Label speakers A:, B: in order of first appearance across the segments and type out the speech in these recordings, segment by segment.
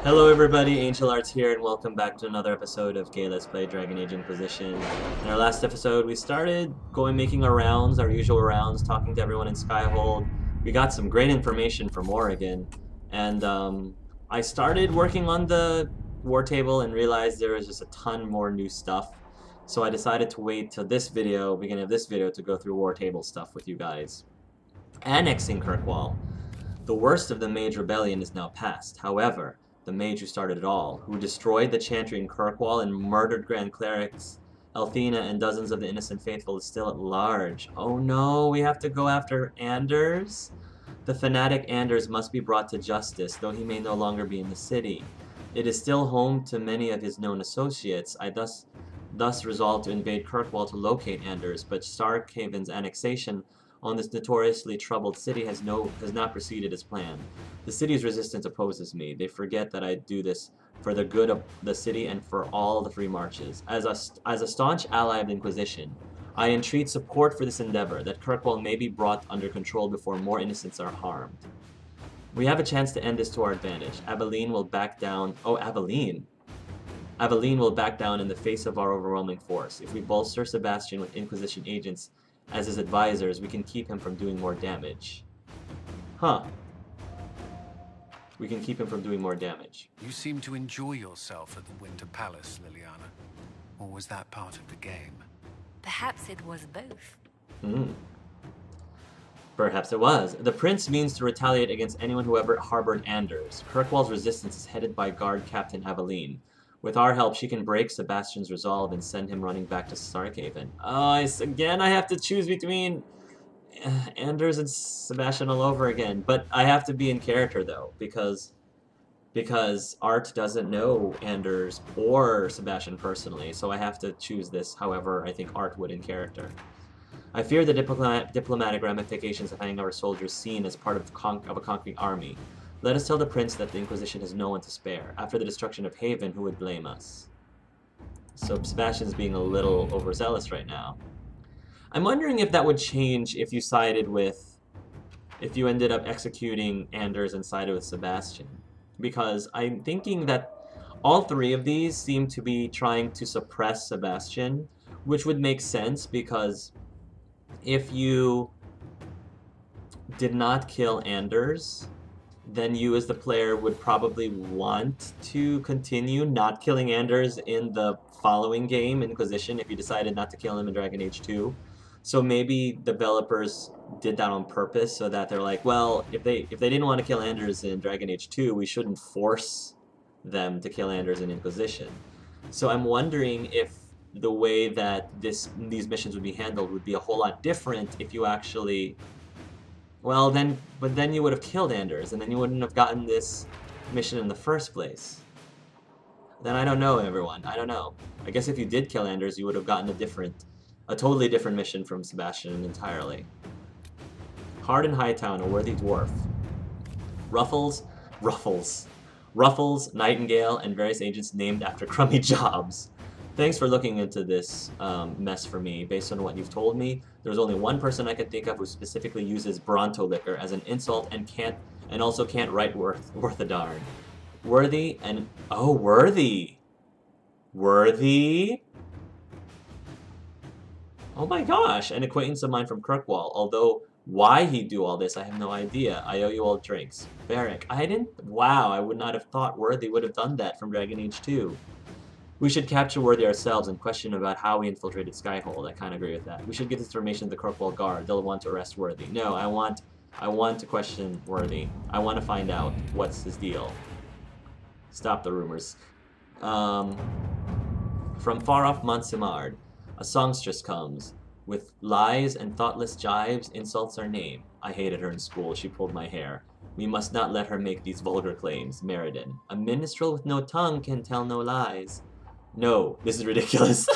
A: Hello everybody, Angel Arts here, and welcome back to another episode of Gay Let's Play Dragon Age Inquisition. In our last episode, we started making our rounds, our usual rounds, talking to everyone in Skyhold. We got some great information from Oregon, and I started working on the war table and realized there was just a ton more new stuff. So I decided to wait till this video, beginning of this video, to go through war table stuff with you guys. Annexing Kirkwall. The worst of the Mage Rebellion is now past. However, the mage who started it all, who destroyed the chantry in Kirkwall and murdered Grand Clerics, Althena, and dozens of the innocent faithful, is still at large. Oh no, we have to go after Anders? The fanatic Anders must be brought to justice, though he may no longer be in the city. It is still home to many of his known associates. I thus resolved to invade Kirkwall to locate Anders, but Starkhaven's annexation on this notoriously troubled city has not proceeded as planned. The city's resistance opposes me. They forget that I do this for the good of the city and for all the free marches. As a staunch ally of the Inquisition, I entreat support for this endeavor, that Kirkwall may be brought under control before more innocents are harmed. We have a chance to end this to our advantage. Aveline will back down. Oh, Aveline! Aveline will back down in the face of our overwhelming force. If we bolster Sebastian with Inquisition agents as his advisors, we can keep him from doing more damage. Huh. We can keep him from doing more damage.
B: You seem to enjoy yourself at the Winter Palace, Liliana. Or was that part of the game?
C: Perhaps it was both.
A: Perhaps it was. The Prince means to retaliate against anyone who ever harbored Anders. Kirkwall's resistance is headed by Guard Captain Aveline. With our help, she can break Sebastian's resolve and send him running back to Starkhaven. Oh, again, I have to choose between Anders and Sebastian all over again. But I have to be in character, though, because Art doesn't know Anders or Sebastian personally, so I have to choose this however I think Art would in character. I fear the diplomatic ramifications of having our soldiers seen as part of a conquering army. Let us tell the Prince that the Inquisition has no one to spare. After the destruction of Haven, who would blame us? So Sebastian's being a little overzealous right now. I'm wondering if that would change if you sided with... if you ended up executing Anders and sided with Sebastian. Because I'm thinking that all three of these seem to be trying to suppress Sebastian, which would make sense because if you did not kill Anders, then you as the player would probably want to continue not killing Anders in the following game, Inquisition, if you decided not to kill him in Dragon Age 2. So maybe developers did that on purpose so that they're like, well, if they didn't want to kill Anders in Dragon Age 2, we shouldn't force them to kill Anders in Inquisition. So I'm wondering if the way that these missions would be handled would be a whole lot different if you actually... well, but then you would have killed Anders, and then you wouldn't have gotten this mission in the first place. Then I don't know, everyone. I don't know. I guess if you did kill Anders, you would have gotten a totally different mission from Sebastian entirely. Hard in Hightown, a worthy dwarf. Ruffles, Nightingale, and various agents named after crummy jobs. Thanks for looking into this mess for me. Based on what you've told me, there's only one person I can think of who specifically uses Bronto liquor as an insult and also can't write worth a darn. Worthy and... oh, Worthy! Worthy? Oh my gosh, an acquaintance of mine from Kirkwall. Although, why he'd do all this, I have no idea. I owe you all drinks. Barrack, I didn't... wow, I would not have thought Worthy would have done that from Dragon Age 2. We should capture Worthy ourselves and question about how he infiltrated Skyhold. I kind of agree with that. We should get this information to the Kirkwall Guard. They'll want to arrest Worthy. No, I want to question Worthy. I want to find out what's his deal. Stop the rumors. From far off Montsimard, a songstress comes. With lies and thoughtless jibes, insults our name. I hated her in school. She pulled my hair. We must not let her make these vulgar claims. Meriden. A minstrel with no tongue can tell no lies. No, this is ridiculous.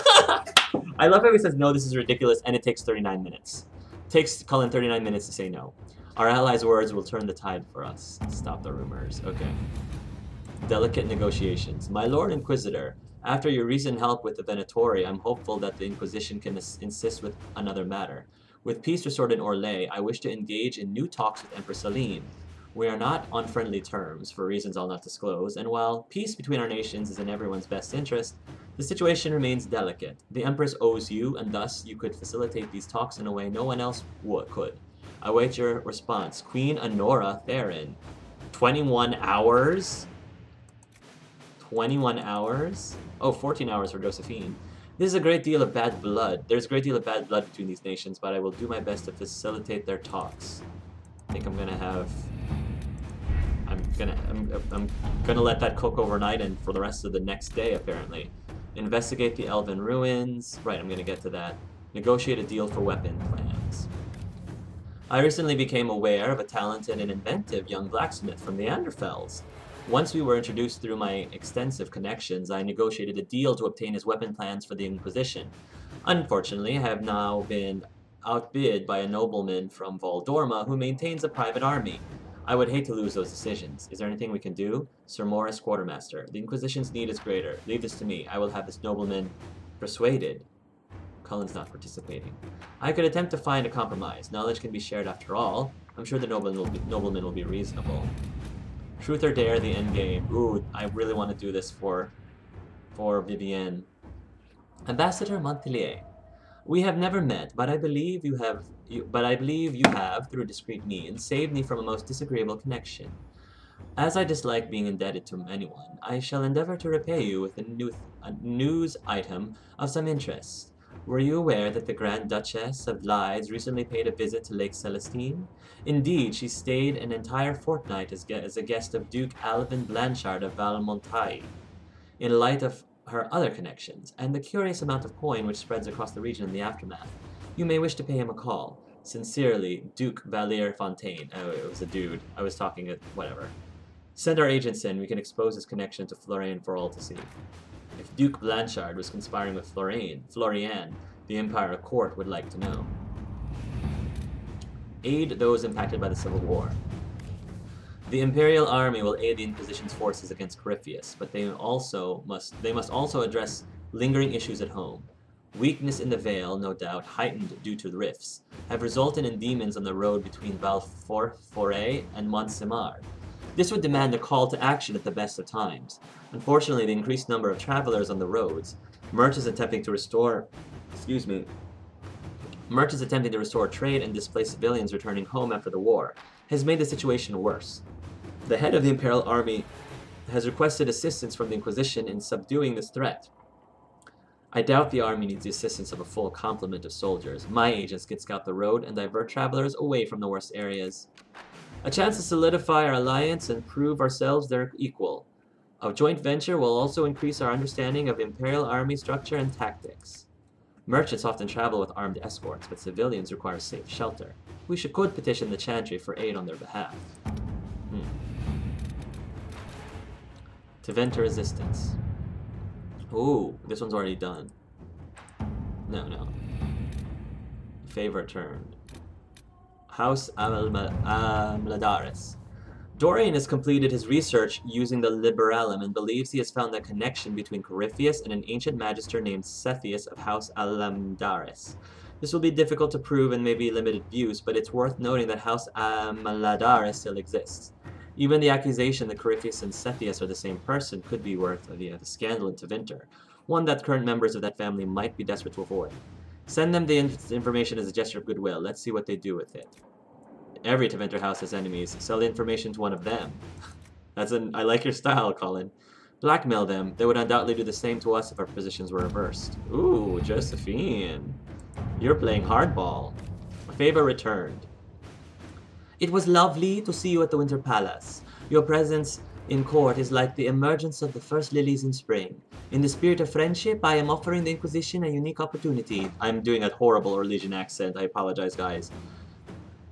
A: I love how he says, no, this is ridiculous, and it takes 39 minutes. It takes Cullen 39 minutes to say no. Our allies' words will turn the tide for us. Stop the rumors. Okay. Delicate negotiations. My Lord Inquisitor, after your recent help with the Venatori, I'm hopeful that the Inquisition can insist with another matter. With peace restored in Orlais, I wish to engage in new talks with Empress Celine. We are not on friendly terms, for reasons I'll not disclose, and while peace between our nations is in everyone's best interest, the situation remains delicate. The Empress owes you, and thus you could facilitate these talks in a way no one else could. I await your response. Queen Honora Theron. 21 hours? 21 hours? Oh, 14 hours for Josephine. There's a great deal of bad blood. There's a great deal of bad blood between these nations, but I will do my best to facilitate their talks. I think I'm gonna have... I'm gonna let that cook overnight and for the rest of the next day, apparently. Investigate the Elven ruins. Right, I'm gonna get to that. Negotiate a deal for weapon plans. I recently became aware of a talented and inventive young blacksmith from the Anderfells. Once we were introduced through my extensive connections, I negotiated a deal to obtain his weapon plans for the Inquisition. Unfortunately, I have now been outbid by a nobleman from Voldorma who maintains a private army. I would hate to lose those decisions. Is there anything we can do? Sir Morris, Quartermaster. The Inquisition's need is greater. Leave this to me. I will have this nobleman persuaded. Cullen's not participating. I could attempt to find a compromise. Knowledge can be shared after all. I'm sure the nobleman will be reasonable. Truth or dare, the end game. Ooh, I really want to do this for Vivienne. Ambassador Montpellier. We have never met, but I believe you have, through discreet means, saved me from a most disagreeable connection. As I dislike being indebted to anyone, I shall endeavor to repay you with a news item of some interest. Were you aware that the Grand Duchess of Lydes recently paid a visit to Lake Celestine? Indeed, she stayed an entire fortnight as a guest of Duke Alvin Blanchard of Valmontaille. In light of her other connections, and the curious amount of coin which spreads across the region in the aftermath, you may wish to pay him a call. Sincerely, Duke Valier Fontaine. Oh, it was a dude. I was talking at whatever. Send our agents in. We can expose his connection to Florian for all to see. If Duke Blanchard was conspiring with Florian, the Empire court would like to know. Aid those impacted by the Civil War. The Imperial Army will aid the Inquisition's forces against Corypheus, but they must also address lingering issues at home. Weakness in the Vale, no doubt, heightened due to the rifts, have resulted in demons on the road between Valforforet and Montsemar. This would demand a call to action at the best of times. Unfortunately, the increased number of travelers on the roads, merchants attempting to restore trade and displaced civilians returning home after the war, has made the situation worse. The head of the Imperial Army has requested assistance from the Inquisition in subduing this threat. I doubt the army needs the assistance of a full complement of soldiers. My agents can scout the road and divert travelers away from the worst areas. A chance to solidify our alliance and prove ourselves their equal. A joint venture will also increase our understanding of Imperial Army structure and tactics. Merchants often travel with armed escorts, but civilians require safe shelter. We could petition the Chantry for aid on their behalf. To vent resistance. Ooh, this one's already done. No. Favor turned. House Amladaris. Dorian has completed his research using the Liberalum and believes he has found a connection between Corypheus and an ancient magister named Sethius of House Alamdaris. This will be difficult to prove and may be limited use, but it's worth noting that House Amladaris still exists. Even the accusation that Corypheus and Sethius are the same person could be worth of a scandal in Tevinter, one that current members of that family might be desperate to avoid. Send them the information as a gesture of goodwill. Let's see what they do with it. Every Tevinter house has enemies. Sell the information to one of them. I like your style, Cullen. Blackmail them. They would undoubtedly do the same to us if our positions were reversed. Ooh, Josephine. You're playing hardball. Favor returned. It was lovely to see you at the Winter Palace. Your presence in court is like the emergence of the first lilies in spring. In the spirit of friendship, I am offering the Inquisition a unique opportunity. I'm doing a horrible Orlesian accent. I apologize, guys.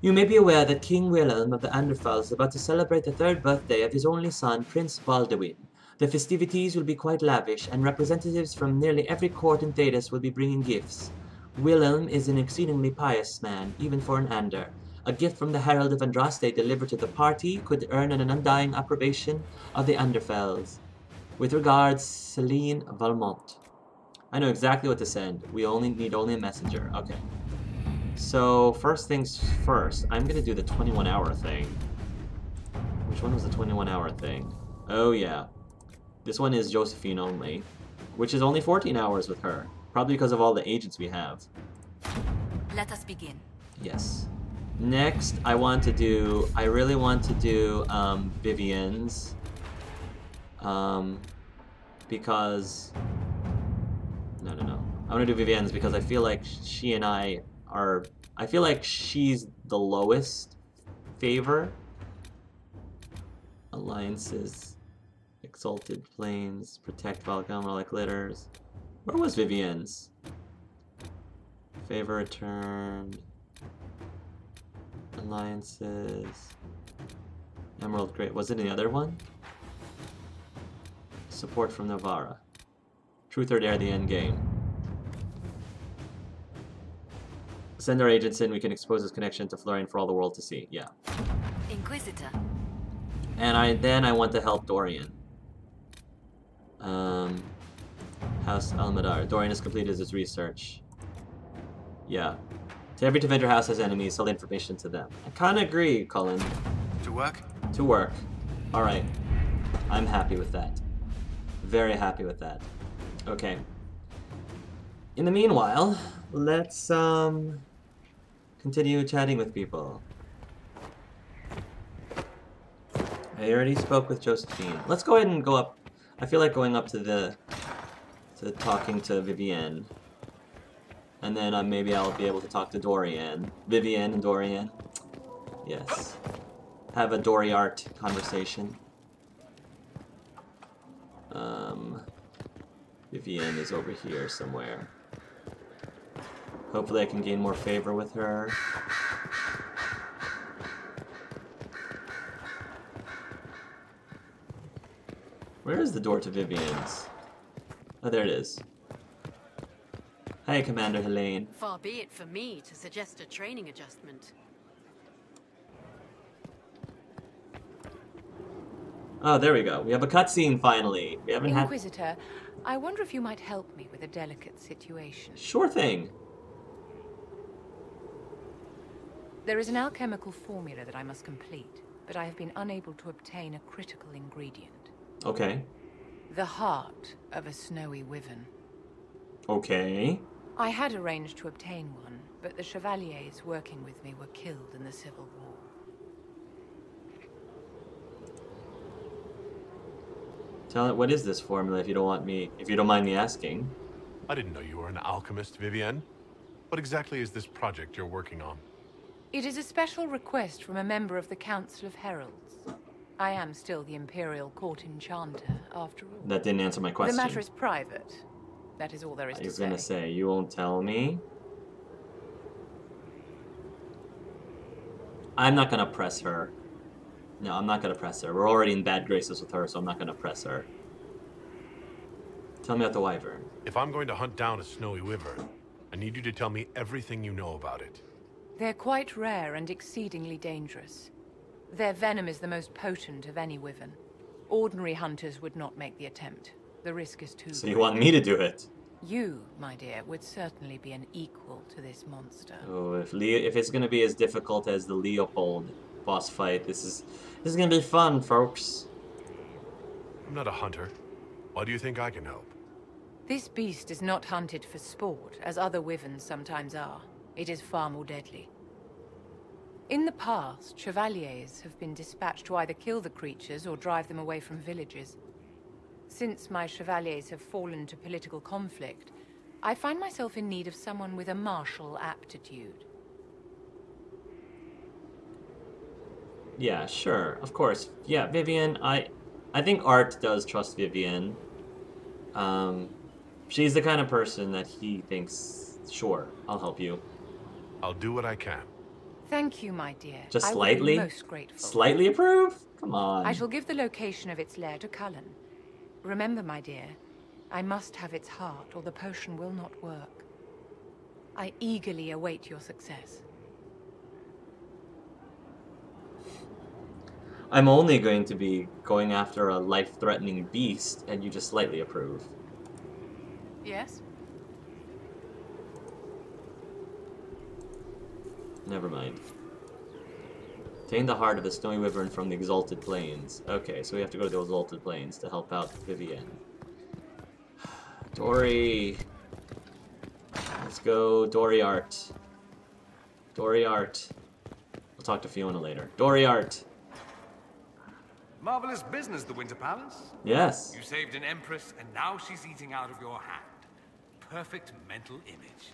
A: You may be aware that King Willem of the Anderfells is about to celebrate the 3rd birthday of his only son, Prince Baldwin. The festivities will be quite lavish, and representatives from nearly every court in Thedas will be bringing gifts. Willem is an exceedingly pious man, even for an Ander. A gift from the Herald of Andraste delivered to the party could earn an undying approbation of the Anderfells. With regards, Celine Valmont. I know exactly what to send. We need only a messenger. Okay. So, first things first, I'm gonna do the 21-hour thing. Which one was the 21-hour thing? Oh, yeah. This one is Josephine only, which is only 14 hours with her. Probably because of all the agents we have.
C: Let us begin.
A: Yes. Next, I really want to do Vivienne's. Because... No. I want to do Vivienne's because I feel like she and I are... I feel like she's the lowest favor. Alliances. Exalted Plains. Protect Valgamma like litters. Where was Vivienne's? Favor returned. Alliances. Emerald Great. Was it the other one? Support from Navarra. Truth or Dare, the end game. Send our agents in, we can expose his connection to Florian for all the world to see. Yeah.
C: Inquisitor.
A: And then I want to help Dorian. House Almadar. Dorian has completed his research. Yeah. To every Tevedra house has enemies, sell the information to them. I kinda agree, Cullen.
B: To work?
A: To work. Alright. I'm happy with that. Very happy with that. Okay. In the meanwhile, let's continue chatting with people. I already spoke with Josephine. Let's go ahead and go up. I feel like going up to talking to Vivienne. And then maybe I'll be able to talk to Dorian. Vivienne and Dorian. Yes. Have a Doriart conversation. Vivienne is over here somewhere. Hopefully I can gain more favor with her. Where is the door to Vivienne's? Oh, there it is. Hi, Commander Helene.
D: Far be it for me to suggest a training adjustment.
A: Oh, there we go. We have a cutscene finally. We haven't had...
E: Inquisitor, I wonder if you might help me with a delicate situation.
A: Sure thing.
E: There is an alchemical formula that I must complete, but I have been unable to obtain a critical ingredient.
A: Okay.
E: The heart of a snowy wyvern.
A: Okay.
E: I had arranged to obtain one, but the chevaliers working with me were killed in the Civil War.
A: Tell it, what is this formula if you don't mind me asking?
F: I didn't know you were an alchemist, Vivienne. What exactly is this project you're working on?
E: It is a special request from a member of the Council of Heralds. I am still the Imperial Court Enchanter, after all.
A: That didn't answer my question.
E: The matter is private. That is all there is to say.
A: I was gonna say, you won't tell me? I'm not gonna press her. No, I'm not gonna press her. We're already in bad graces with her, so I'm not gonna press her. Tell me about the wyvern.
F: If I'm going to hunt down a snowy wyvern, I need you to tell me everything you know about it.
E: They're quite rare and exceedingly dangerous. Their venom is the most potent of any wyvern. Ordinary hunters would not make the attempt. The risk is too
A: So you
E: great.
A: want me to do it?
E: You, my dear, would certainly be an equal to this monster.
A: Oh, if it's gonna be as difficult as the Leopold boss fight, this is gonna be fun, folks.
F: I'm not a hunter. Why do you think I can help?
E: This beast is not hunted for sport, as other wyverns sometimes are. It is far more deadly. In the past, chevaliers have been dispatched to either kill the creatures or drive them away from villages. Since my chevaliers have fallen to political conflict, I find myself in need of someone with a martial aptitude.
A: Yeah, sure, of course. Yeah, Vivienne, I think Art does trust Vivienne. She's the kind of person that he thinks, sure, I'll help you.
F: I'll do what I can.
E: Thank you, my dear.
A: Just
E: I
A: slightly?
E: will be most grateful.
A: Slightly approve? Come on.
E: I shall give the location of its lair to Cullen. Remember, my dear, I must have its heart, or the potion will not work. I eagerly await your success.
A: I'm only going to be going after a life-threatening beast, and you just slightly approve.
E: Yes?
A: Never mind. Obtain the heart of the snowy wyvern from the exalted plains. Okay, so we have to go to the exalted plains to help out Vivienne. Dory. Let's go, Dory Art. Dory Art. We'll talk to Fiona later. Dory Art.
G: Marvelous business, the Winter Palace.
A: Yes.
G: You saved an empress, and now she's eating out of your hand. Perfect mental image.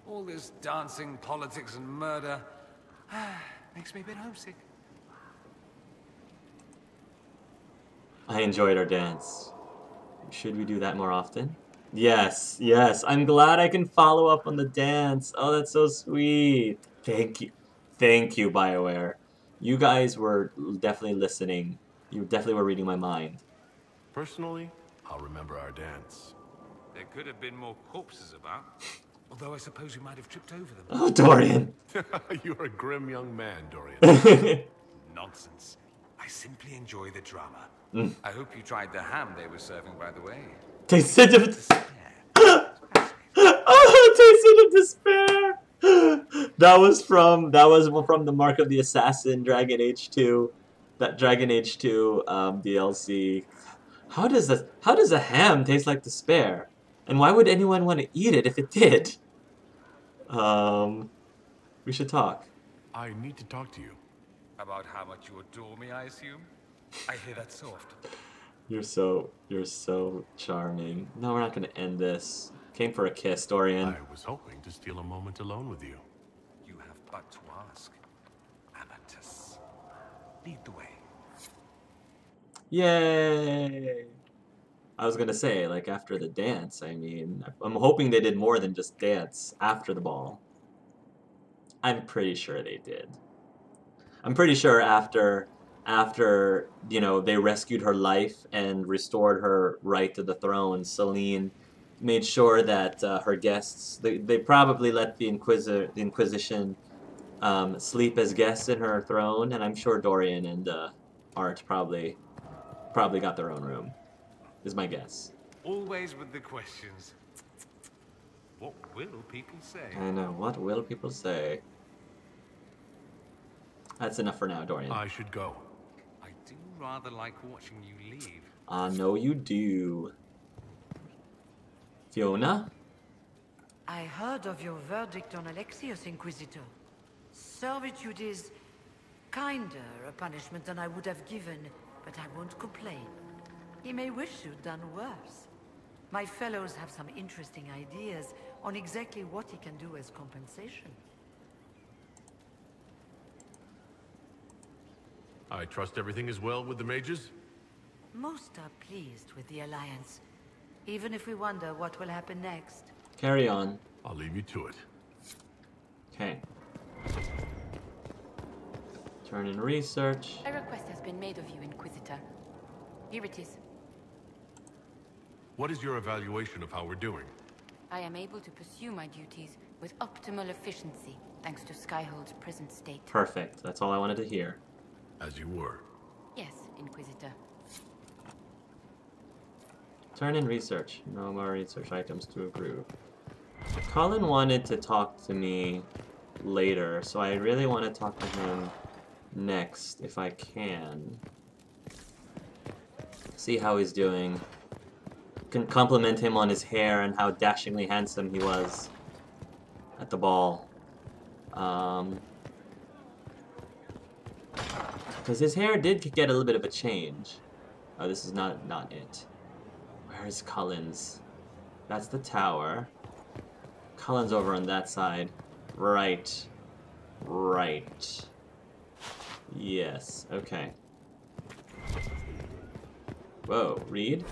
G: All this dancing, politics, and murder makes me a bit homesick.
A: I enjoyed our dance. Should we do that more often? Yes, yes. I'm glad I can follow up on the dance. Oh, that's so sweet. Thank you. Thank you, BioWare. You guys were definitely listening. You definitely were reading my mind.
F: Personally, I'll remember our dance.
G: There could have been more corpses about. Although I suppose we might have tripped over them.
A: Oh, Dorian.
F: You're a grim young man, Dorian.
G: Nonsense. I simply enjoy the drama. I hope you tried the ham they were serving, by the way.
A: Tasted of despair. Oh, tasted of despair. That was from the Mark of the Assassin, Dragon Age 2. That Dragon Age 2 DLC. How does a ham taste like despair? And why would anyone want to eat it if it did? We should talk.
F: I need to talk to you.
G: About how much you adore me, I assume? I hear that so often.
A: You're so charming. No, we're not gonna end this. Came for a kiss, Dorian.
F: I was hoping to steal a moment alone with you.
G: You have but to ask. Amatus. Lead the way.
A: Yay! I was gonna say, like, after the dance, I mean, I'm hoping they did more than just dance after the ball. I'm pretty sure they did. I'm pretty sure after, you know, they rescued her life and restored her right to the throne, Celine made sure that her guests, they probably let the Inquisition sleep as guests in her throne, and I'm sure Dorian and Art probably got their own room, is my guess.
G: Always with the questions. What will people say?
A: I know, what will people say? That's enough for now, Dorian.
F: I should go.
G: I do rather like watching you leave.
A: I know you do. Fiona?
H: I heard of your verdict on Alexius, Inquisitor. Servitude is kinder a punishment than I would have given, but I won't complain. He may wish you'd done worse. My fellows have some interesting ideas on exactly what he can do as compensation.
F: I trust everything is well with the mages?
H: Most are pleased with the Alliance, even if we wonder what will happen next.
A: Carry on.
F: I'll leave you to it.
A: Okay. Turn in research.
C: A request has been made of you, Inquisitor. Here it is.
F: What is your evaluation of how we're doing?
C: I am able to pursue my duties with optimal efficiency, thanks to Skyhold's present state.
A: Perfect. That's all I wanted to hear.
F: As you were.
C: Yes, Inquisitor.
A: Turn in research. No more research items to a group. Cullen wanted to talk to me later, so I really want to talk to him next, if I can. See how he's doing. Can compliment him on his hair and how dashingly handsome he was at the ball. Because his hair did get a little bit of a change. Oh, this is not it. Where's Cullen's? That's the tower. Cullen's over on that side. Right. Right. Yes, okay. Whoa, read?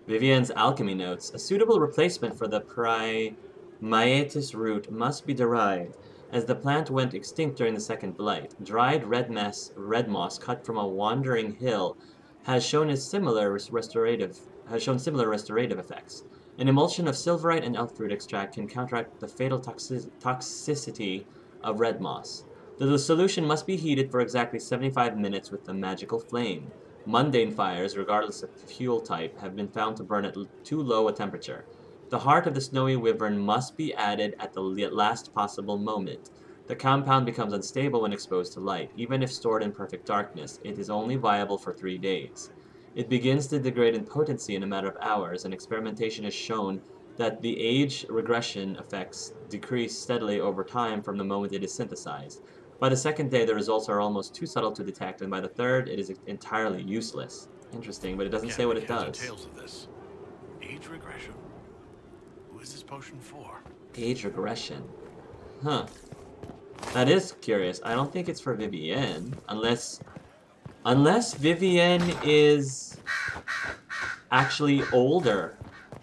A: Vivienne's alchemy notes. A suitable replacement for the Primaetis root must be derived, as the plant went extinct during the Second Blight. Dried red moss cut from a wandering hill has shown similar restorative effects. An emulsion of silverite and elf fruit extract can counteract the fatal toxicity of red moss. The solution must be heated for exactly 75 minutes with the magical flame. Mundane fires, regardless of fuel type, have been found to burn at too low a temperature. The heart of the snowy wyvern must be added at the last possible moment. The compound becomes unstable when exposed to light. Even if stored in perfect darkness, it is only viable for 3 days. It begins to degrade in potency in a matter of hours, and experimentation has shown that the age regression effects decrease steadily over time from the moment it is synthesized. By the 2nd day, the results are almost too subtle to detect, and by the 3rd, it is entirely useless. Interesting, but it doesn't say what it does.
F: Tales of this. Age regression. Who is this potion for?
A: Age regression. Huh. That is curious. I don't think it's for Vivienne, unless Vivienne is actually older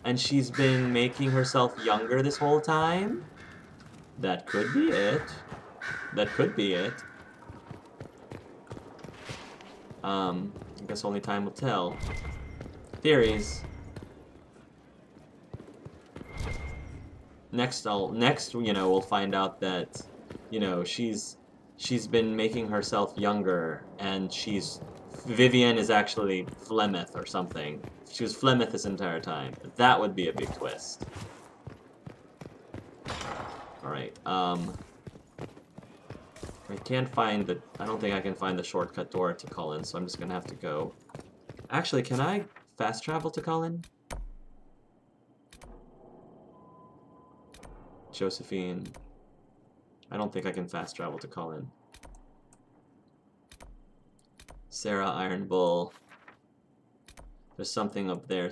A: and she's been making herself younger this whole time. That could be it. That could be it. I guess only time will tell. Theories. Next, you know, we'll find out that, you know, she's been making herself younger, and Vivienne is actually Flemeth or something. She was Flemeth this entire time. That would be a big twist. Alright, I can't find the... I don't think I can find the shortcut door to Cullen, so I'm just gonna have to go... Actually, can I fast travel to Cullen? Josephine... I don't think I can fast travel to Cullen. Sarah, Iron Bull. There's something up there.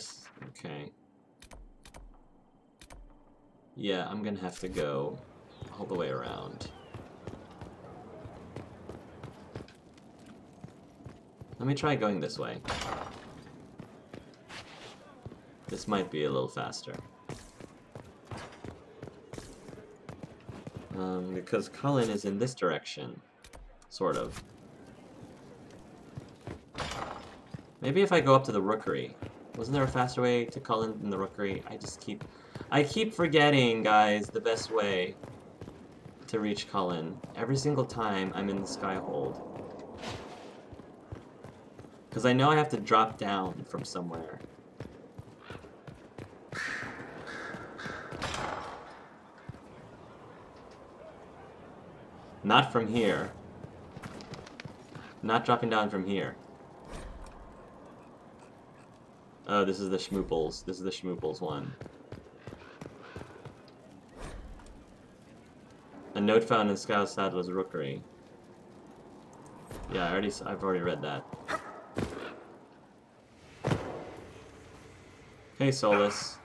A: Okay. Yeah, I'm gonna have to go all the way around. Let me try going this way. This might be a little faster. Because Cullen is in this direction. Sort of. Maybe if I go up to the Rookery. Wasn't there a faster way to Cullen than the Rookery? I keep forgetting, guys, the best way to reach Cullen. Every single time I'm in the Skyhold. Because I know I have to drop down from somewhere. Not from here. Not dropping down from here. Oh, this is the Schmooples. This is the Schmooples one. A note found in Scout Saddler's Rookery. Yeah, I've already read that. Hey, Solus.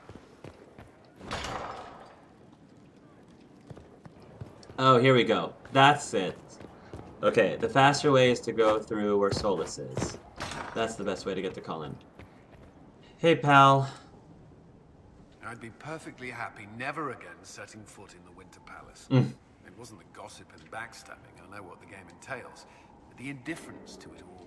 A: Oh, here we go. That's it. Okay, the faster way is to go through where Solus is. That's the best way to get to Cullen. Hey, pal.
B: I'd be perfectly happy never again setting foot in the Winter Palace. It wasn't the gossip and backstabbing, I know what the game entails, but the indifference to it all.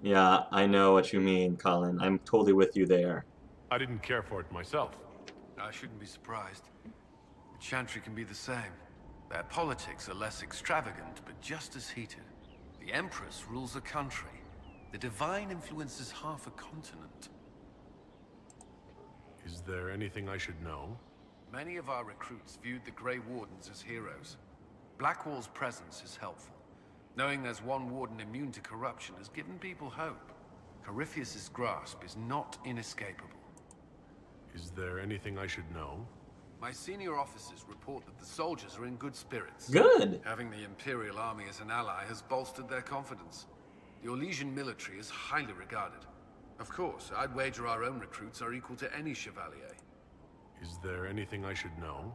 A: Yeah, I know what you mean, Cullen. I'm totally with you there.
F: I didn't care for it myself.
B: I shouldn't be surprised. The Chantry can be the same. Their politics are less extravagant, but just as heated. The Empress rules a country. The Divine influences half a continent.
F: Is there anything I should know?
B: Many of our recruits viewed the Grey Wardens as heroes. Blackwall's presence is helpful. Knowing there's one warden immune to corruption has given people hope. Corypheus's grasp is not inescapable.
F: Is there anything I should know?
B: My senior officers report that the soldiers are in good spirits.
A: Good!
B: Having the Imperial Army as an ally has bolstered their confidence. The Orlesian military is highly regarded. Of course, I'd wager our own recruits are equal to any Chevalier.
F: Is there anything I should know?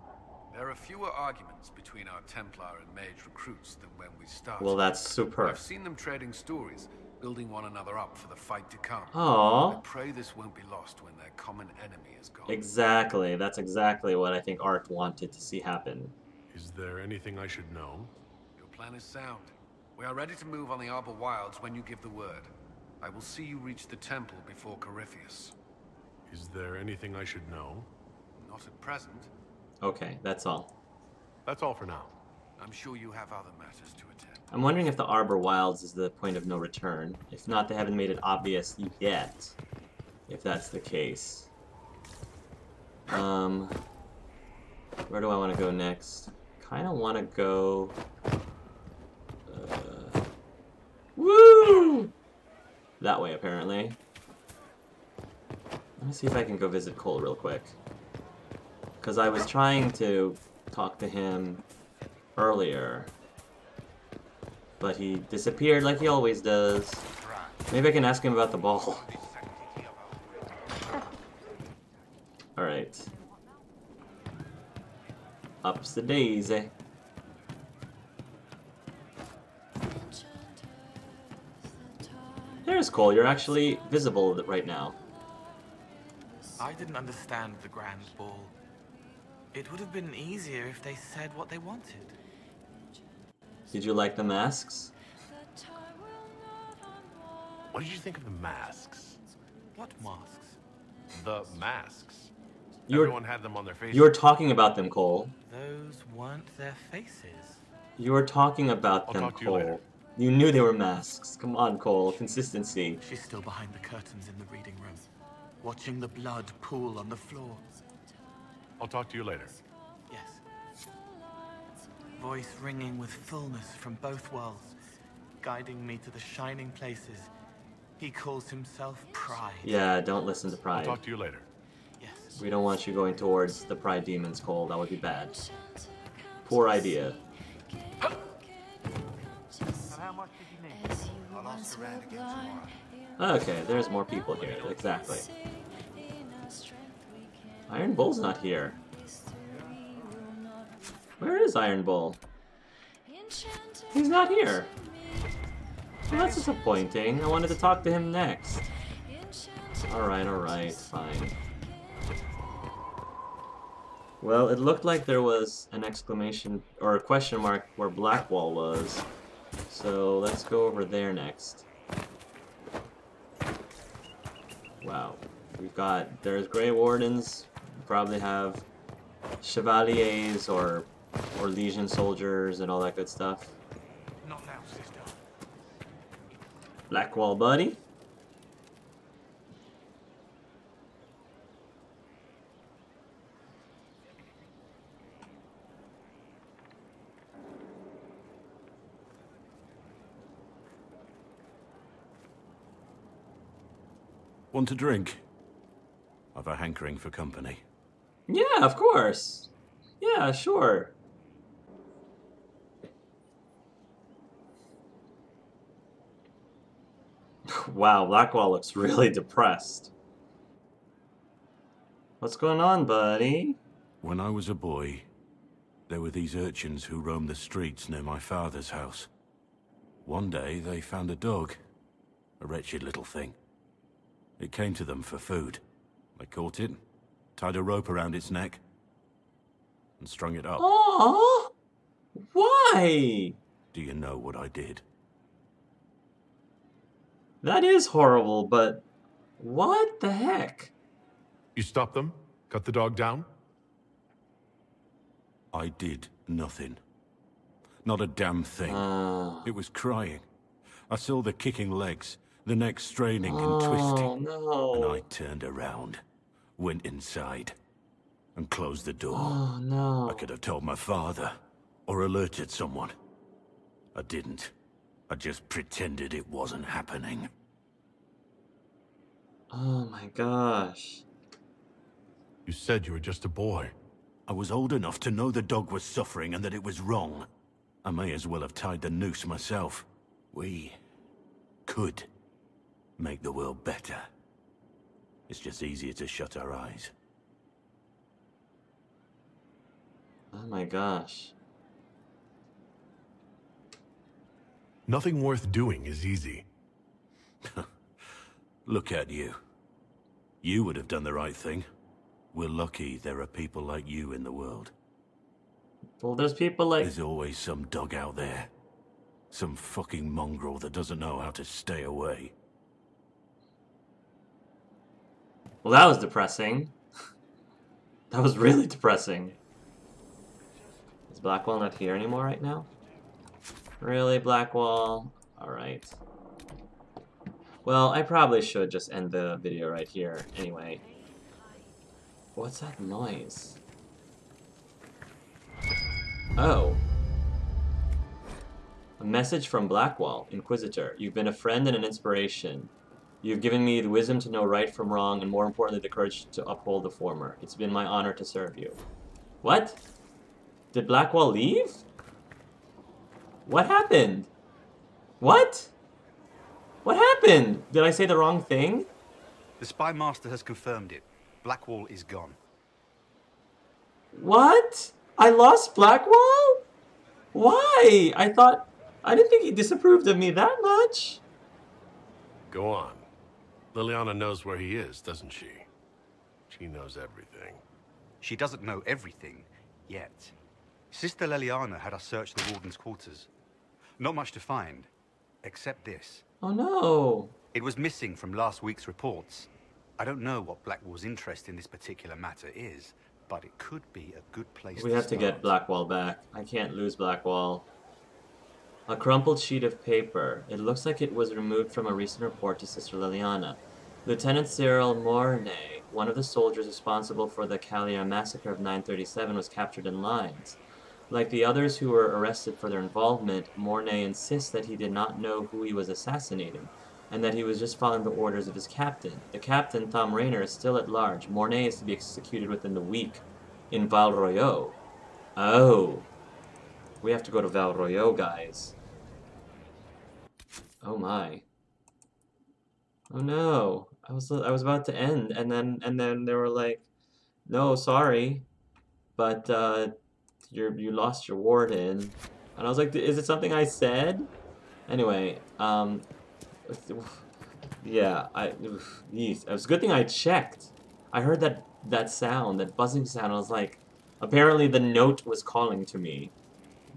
B: There are fewer arguments between our Templar and Mage recruits than when we started.
A: Well, that's super.
B: I've seen them trading stories, building one another up for the fight to come.
A: Aww.
B: I pray this won't be lost when their common enemy is gone.
A: Exactly. That's exactly what I think Art wanted to see happen.
F: Is there anything I should know?
B: Your plan is sound. We are ready to move on the Arbor Wilds when you give the word. I will see you reach the temple before Corypheus.
F: Is there anything I should know?
B: Not at present.
A: Okay, that's all.
F: That's all for now.
B: I'm sure you have other matters to attend.
A: I'm wondering if the Arbor Wilds is the point of no return. If not, they haven't made it obvious yet. If that's the case. Where do I want to go next? kind of want to go... woo! That way, apparently. Let me see if I can go visit Cole real quick. Because I was trying to talk to him earlier. But he disappeared like he always does. Maybe I can ask him about the ball. Alright. Ups the daisy. There's Cole, you're actually visible right now.
I: I didn't understand the Grand Ball. It would have been easier if they said what they wanted.
A: Did you like the masks?
F: What did you think of the masks?
I: What masks?
F: The masks.
A: You were,
F: Everyone had them on their faces.
A: you were talking about them, Cole.
I: Those weren't their faces.
A: You were talking about them,
F: talk to you
A: Cole.
F: later.
A: You knew they were masks. Come on, Cole. Consistency.
I: She's still behind the curtains in the reading room, watching the blood pool on the floor.
F: I'll talk to you later.
I: Yes. Voice ringing with fullness from both worlds, guiding me to the shining places. He calls himself Pride.
A: Yeah, don't listen to
F: I'll
A: Pride.
F: talk to you later.
I: Yes.
A: We don't want you going towards the Pride demons, Cole. That would be bad. Poor idea. Okay, there's more people here. Exactly. Iron Bull's not here. Where is Iron Bull? He's not here. Well, that's disappointing. I wanted to talk to him next. Alright, fine. Well, it looked like there was an exclamation or a question mark where Blackwall was. So let's go over there next. Wow. There's Grey Wardens. We probably have Chevaliers or Legion soldiers and all that good stuff.
G: Not now, sister.
A: Blackwall buddy.
J: Want a drink? I've a hankering for company.
A: Yeah, of course. Yeah, sure. Wow, Blackwall looks really depressed. What's going on, buddy?
J: When I was a boy, there were these urchins who roamed the streets near my father's house. One day, they found a dog. A wretched little thing. It came to them for food. They caught it, tied a rope around its neck, and strung it up.
A: Aww! Why?
J: Do you know what I did?
A: That is horrible, but what the heck?
F: You stopped them? Cut the dog down?
J: I did nothing. Not a damn thing. It was crying. I saw the kicking legs, the neck straining and twisting.
A: No.
J: And I turned around, went inside, and closed the door.
A: Oh, no.
J: I could have told my father, or alerted someone. I didn't. I just pretended it wasn't happening.
A: Oh my gosh.
F: You said you were just a boy.
J: I was old enough to know the dog was suffering and that it was wrong. I may as well have tied the noose myself. We could make the world better. It's just easier to shut our eyes.
A: Oh my gosh.
F: Nothing worth doing is easy.
J: Look at you. You would have done the right thing. We're lucky there are people like you in the world.
A: Well, there's people like...
J: There's always some dog out there. Some fucking mongrel that doesn't know how to stay away.
A: Well, that was depressing. That was really depressing. Is Blackwall not here anymore right now? Really, Blackwall? Alright. Well, I probably should just end the video right here anyway. What's that noise? Oh. A message from Blackwall, Inquisitor. You've been a friend and an inspiration. You've given me the wisdom to know right from wrong, and more importantly, the courage to uphold the former. It's been my honor to serve you. What? Did Blackwall leave? What happened? What? What happened? Did I say the wrong thing?
K: The Spy Master has confirmed it. Blackwall is gone.
A: What? I lost Blackwall? Why? I didn't think he disapproved of me that much.
F: Go on. Liliana knows where he is, doesn't she? She knows everything.
K: She doesn't know everything, yet. Sister Liliana had us search the Warden's quarters. Not much to find, except this.
A: Oh no.
K: It was missing from last week's reports. I don't know what Blackwall's interest in this particular matter is, but it could be a good place
A: We have to get Blackwall back. I can't lose Blackwall. A crumpled sheet of paper. It looks like it was removed from a recent report to Sister Liliana. Lieutenant Cyril Mornay, one of the soldiers responsible for the Callier massacre of 937, was captured in lines. Like the others who were arrested for their involvement, Mornay insists that he did not know who he was assassinating, and that he was just following the orders of his captain. The captain, Tom Rayner, is still at large. Mornay is to be executed within the week in Val Royeaux. Oh. We have to go to Val Royeaux, guys. Oh my. Oh no. I was about to end, and then they were like, no, sorry, but you lost your warden. And I was like, is it something I said? Anyway, yeah, it was a good thing I checked. I heard that sound, that buzzing sound. I was like, apparently the note was calling to me.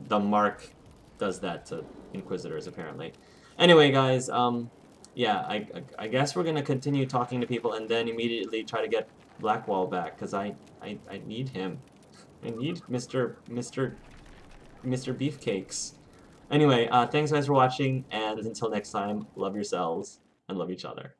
A: The mark does that to Inquisitors, apparently. Anyway, guys, yeah, I guess we're gonna continue talking to people and then immediately try to get Blackwall back, because I need him. I need Mr. Beefcakes. Anyway, thanks guys for watching, and until next time, love yourselves and love each other.